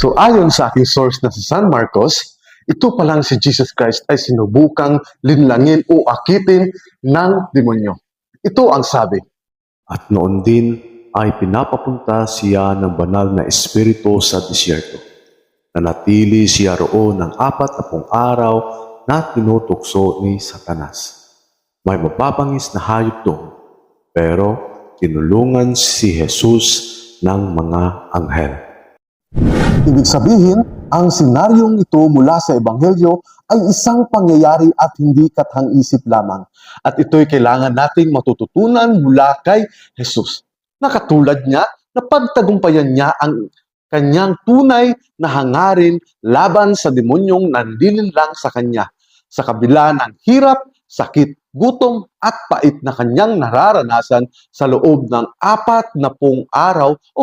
So ayon sa aking source na sa San Marcos, ito pa lang si Jesus Christ ay sinubukang linlangin o akitin ng demonyo. Ito ang sabi. At noon din ay pinapapunta siya ng banal na espiritu sa disyerto. Nanatili siya roon ng 40 araw na tinutukso ni Satanas. May mababangis na hayop doon, pero tinulungan si Jesus ng mga anghel. Ibig sabihin, ang senaryong ito mula sa Ebanghelyo ay isang pangyayari at hindi kathang-isip lamang. At ito'y kailangan nating matututunan mula kay Jesus. Nakatulad niya na pagtagumpayan niya ang kanyang tunay na hangarin laban sa demonyong nanlilinlang sa kanya. Sa kabila ng hirap, sakit, gutom at pait na kanyang nararanasan sa loob ng 40 araw o